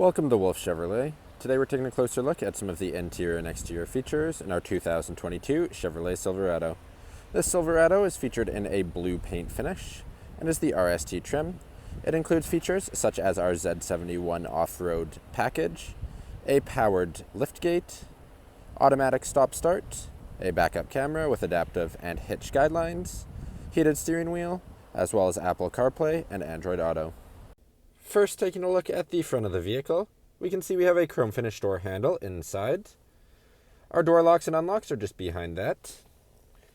Welcome to Wolf Chevrolet. Today we're taking a closer look at some of the interior and exterior features in our 2022 Chevrolet Silverado. This Silverado is featured in a blue paint finish and is the RST trim. It includes features such as our Z71 off-road package, a powered liftgate, automatic stop-start, a backup camera with adaptive and hitch guidelines, heated steering wheel, as well as Apple CarPlay and Android Auto. First, taking a look at the front of the vehicle, we can see we have a chrome finish door handle inside. Our door locks and unlocks are just behind that.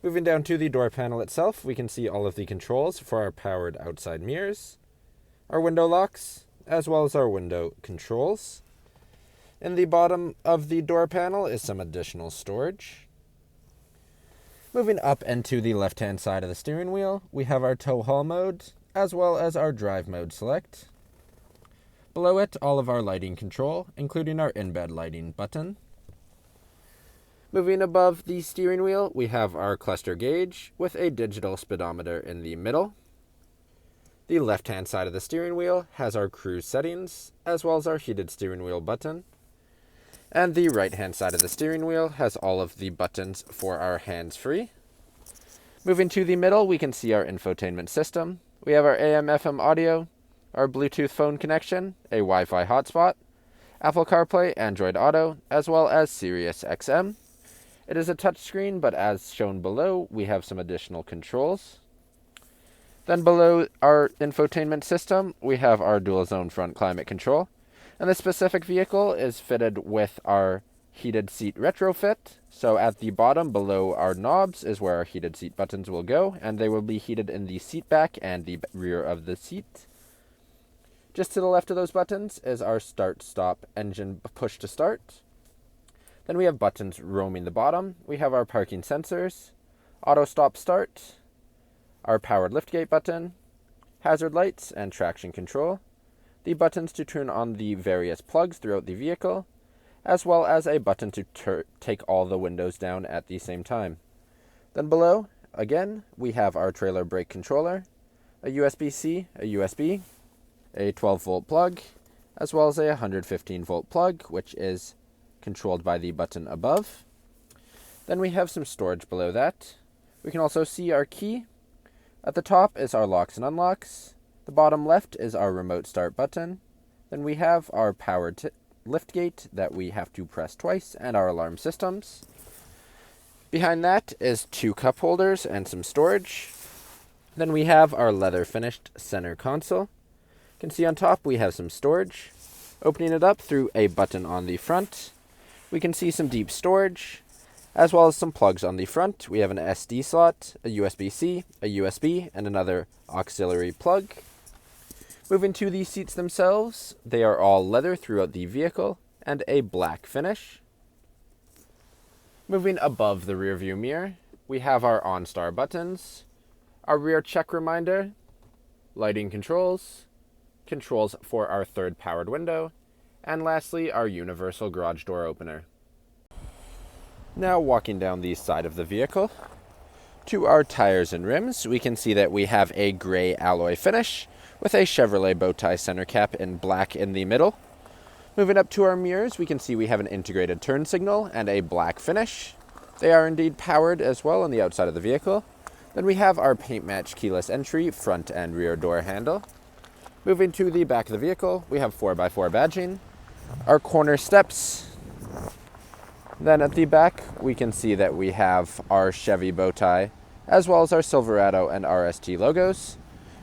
Moving down to the door panel itself, we can see all of the controls for our powered outside mirrors, our window locks, as well as our window controls. In the bottom of the door panel is some additional storage. Moving up and to the left-hand side of the steering wheel, we have our tow haul mode, as well as our drive mode select. Below it, all of our lighting control, including our in-bed lighting button. Moving above the steering wheel, we have our cluster gauge with a digital speedometer in the middle. The left-hand side of the steering wheel has our cruise settings, as well as our heated steering wheel button. And the right-hand side of the steering wheel has all of the buttons for our hands-free. Moving to the middle, we can see our infotainment system. We have our AM/FM audio, our Bluetooth phone connection, a Wi-Fi hotspot, Apple CarPlay, Android Auto, as well as Sirius XM. It is a touchscreen, but as shown below, we have some additional controls. Then below our infotainment system, we have our dual zone front climate control. And this specific vehicle is fitted with our heated seat retrofit. So at the bottom below our knobs is where our heated seat buttons will go, and they will be heated in the seat back and the rear of the seat. Just to the left of those buttons is our start-stop engine push to start. Then we have buttons roaming the bottom. We have our parking sensors, auto stop start, our powered liftgate button, hazard lights, and traction control. The buttons to turn on the various plugs throughout the vehicle, as well as a button to take all the windows down at the same time. Then below, again, we have our trailer brake controller, a USB-C, a USB, a 12-volt plug, as well as a 115-volt plug, which is controlled by the button above. Then we have some storage below that. We can also see our key. At the top is our locks and unlocks. The bottom left is our remote start button. Then we have our powered liftgate that we have to press twice, and our alarm systems. Behind that is two cup holders and some storage. Then we have our leather finished center console. You can see on top we have some storage. Opening it up through a button on the front, we can see some deep storage, as well as some plugs on the front. We have an SD slot, a USB-C, a USB, and another auxiliary plug. Moving to the seats themselves, they are all leather throughout the vehicle and a black finish. Moving above the rear view mirror, we have our OnStar buttons, our rear check reminder, lighting controls, controls for our third powered window, and lastly, our universal garage door opener. Now walking down the side of the vehicle, to our tires and rims, we can see that we have a gray alloy finish with a Chevrolet bowtie center cap in black in the middle. Moving up to our mirrors, we can see we have an integrated turn signal and a black finish. They are indeed powered as well on the outside of the vehicle. Then we have our paint match keyless entry front and rear door handle. Moving to the back of the vehicle, we have 4x4 badging, our corner steps. Then at the back, we can see that we have our Chevy bowtie, as well as our Silverado and RST logos.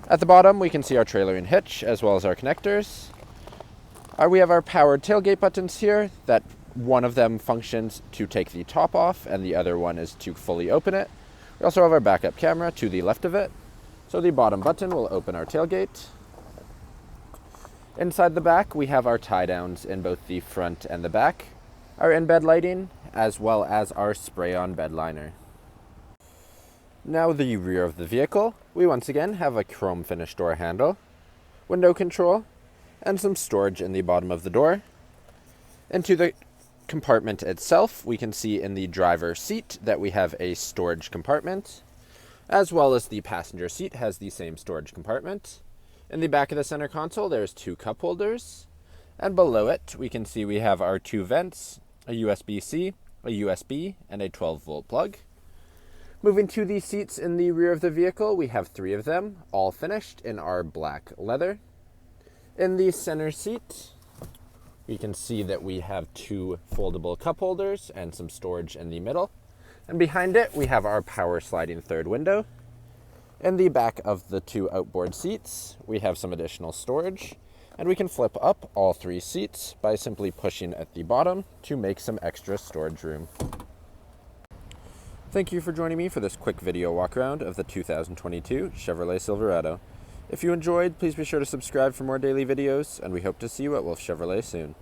At the bottom, we can see our trailer and hitch, as well as our connectors. We have our powered tailgate buttons here, that one of them functions to take the top off, and the other one is to fully open it. We also have our backup camera to the left of it. So the bottom button will open our tailgate. Inside the back, we have our tie-downs in both the front and the back, our in-bed lighting, as well as our spray-on bed liner. Now the rear of the vehicle, we once again have a chrome finish door handle, window control, and some storage in the bottom of the door. Into the compartment itself, we can see in the driver's seat that we have a storage compartment, as well as the passenger seat has the same storage compartment. In the back of the center console, there's two cup holders, And below it, we can see we have our 2 vents, a USB-C, a USB, and a 12-volt plug. Moving to the seats in the rear of the vehicle, we have 3 of them, all finished in our black leather. In the center seat, we can see that we have 2 foldable cup holders and some storage in the middle. And behind it, we have our power sliding third window. In the back of the 2 outboard seats, we have some additional storage, and we can flip up all 3 seats by simply pushing at the bottom to make some extra storage room. Thank you for joining me for this quick video walk around of the 2022 Chevrolet Silverado. If you enjoyed, please be sure to subscribe for more daily videos, and we hope to see you at Wolf Chevrolet soon.